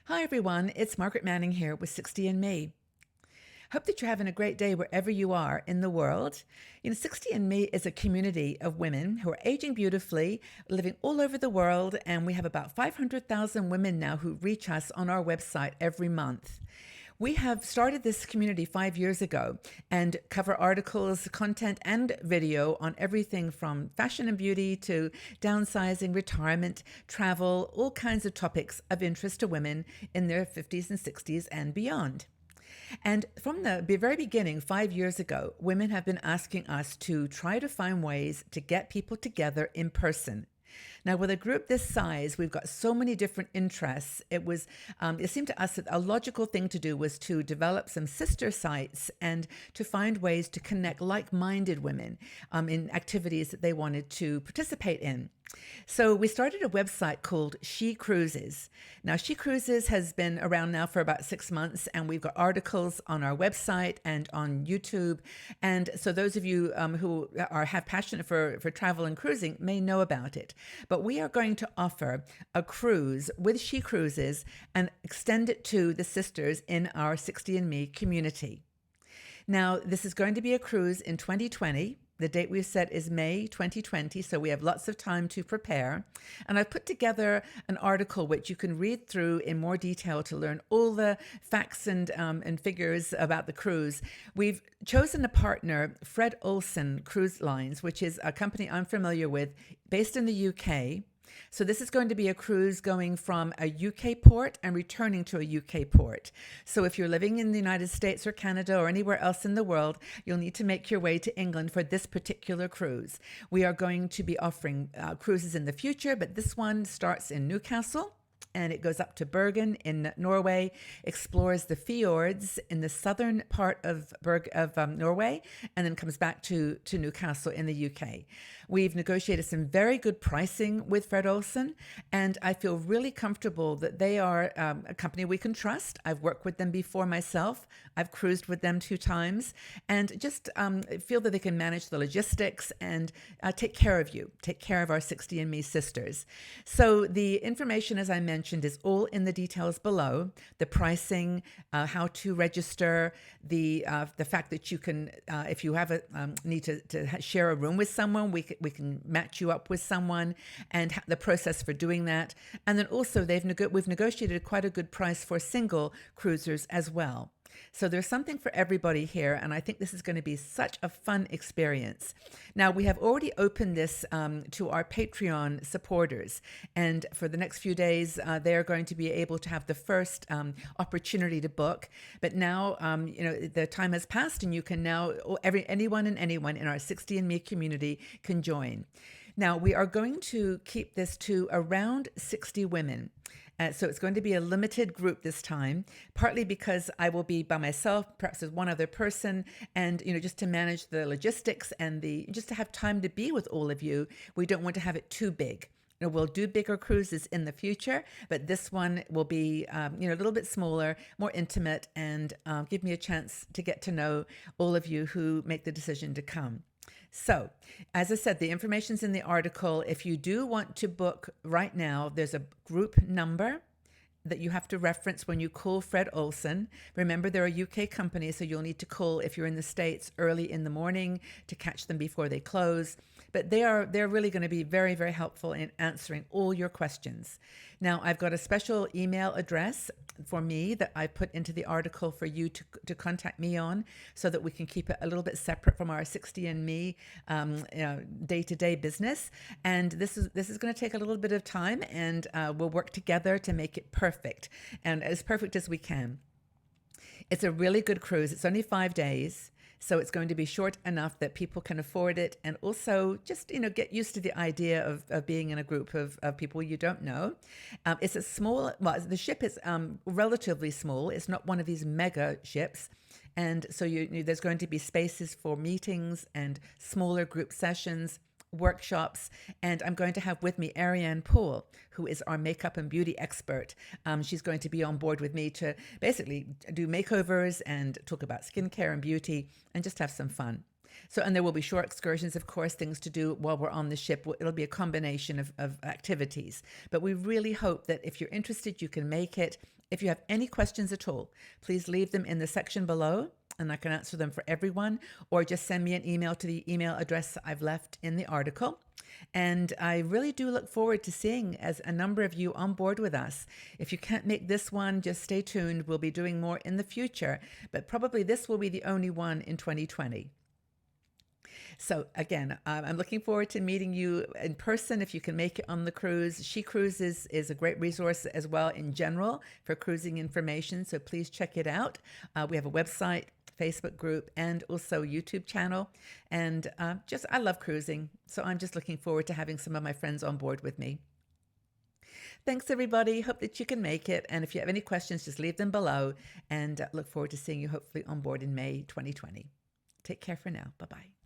Hi everyone, it's Margaret Manning here with 60 and Me. Hope that you're having a great day wherever you are in the world. 60 and Me is a community of women who are aging beautifully, living all over the world, and we have about 500,000 women now who reach us on our website every month. We have started this community 5 years ago and cover articles, content, and video on everything from fashion and beauty to downsizing, retirement, travel, all kinds of topics of interest to women in their 50s and 60s and beyond. And from the very beginning, 5 years ago, women have been asking us to try to find ways to get people together in person. Now, with a group this size, we've got so many different interests. It seemed to us that a logical thing to do was to develop some sister sites and to find ways to connect like-minded women in activities that they wanted to participate in. So we started a website called She Cruises. Now, She Cruises has been around now for about 6 months, and we've got articles on our website and on YouTube. And so those of you who have passion for travel and cruising may know about it. But we are going to offer a cruise with She Cruises and extend it to the sisters in our 60 and Me community. Now, this is going to be a cruise in 2020. The date we've set is May 2020, so we have lots of time to prepare. And I've put together an article which you can read through in more detail to learn all the facts and figures about the cruise. We've chosen a partner, Fred Olsen Cruise Lines, which is a company I'm familiar with, based in the UK. So this is going to be a cruise going from a UK port and returning to a UK port. So if you're living in the United States or Canada or anywhere else in the world, you'll need to make your way to England for this particular cruise. We are going to be offering cruises in the future, but this one starts in Newcastle. And it goes up to Bergen in Norway, explores the fjords in the southern part of Norway, and then comes back to Newcastle in the UK. We've negotiated some very good pricing with Fred Olsen, and I feel really comfortable that they are a company we can trust. I've worked with them before myself. I've cruised with them 2 times, and just feel that they can manage the logistics and take care of you, take care of our 60 and Me sisters. So the information, as I mentioned, is all in the details below. The pricing, how to register, the fact that you can, if you have need to share a room with someone, we can match you up with someone, and the process for doing that. And then also we've negotiated quite a good price for single cruisers as well. So there's something for everybody here, and I think this is going to be such a fun experience. Now, we have already opened this to our Patreon supporters, and for the next few days, they're going to be able to have the first opportunity to book. But now, the time has passed, and you can now, anyone in our 60 and Me community can join. Now, we are going to keep this to around 60 women. So it's going to be a limited group this time, partly because I will be by myself, perhaps with one other person, and just to manage the logistics and just to have time to be with all of you. We don't want to have it too big. We'll do bigger cruises in the future, but this one will be a little bit smaller, more intimate, and give me a chance to get to know all of you who make the decision to come. So, as I said, the information's in the article. If you do want to book right now, there's a group number that you have to reference when you call Fred Olsen. Remember, they're a UK company, so you'll need to call if you're in the States early in the morning to catch them before they close. But they're really going to be very, very helpful in answering all your questions. Now, I've got a special email address for me that I put into the article for you to contact me on, so that we can keep it a little bit separate from our 60 and Me day-to-day business. And this is going to take a little bit of time, and we'll work together to make it perfect, and as perfect as we can. It's a really good cruise. It's only 5 days. So it's going to be short enough that people can afford it, and also just, get used to the idea of being in a group of people you don't know. It's a the ship is relatively small. It's not one of these mega ships. And so there's going to be spaces for meetings and smaller group sessions, workshops, and I'm going to have with me Ariane Poole, who is our makeup and beauty expert. She's going to be on board with me to basically do makeovers and talk about skincare and beauty and just have some fun. So, and there will be short excursions, of course, things to do while we're on the ship. It'll be a combination of activities. But we really hope that if you're interested, you can make it. If you have any questions at all, please leave them in the section below and I can answer them for everyone, or just send me an email to the email address I've left in the article. And I really do look forward to seeing as a number of you on board with us. If you can't make this one, just stay tuned. We'll be doing more in the future, but probably this will be the only one in 2020. So again, I'm looking forward to meeting you in person if you can make it on the cruise. She Cruises is a great resource as well in general for cruising information, so please check it out. We have a website, Facebook group, and also YouTube channel. And I love cruising, so I'm just looking forward to having some of my friends on board with me. Thanks, everybody. Hope that you can make it. And if you have any questions, just leave them below. And look forward to seeing you hopefully on board in May 2020. Take care for now. Bye-bye.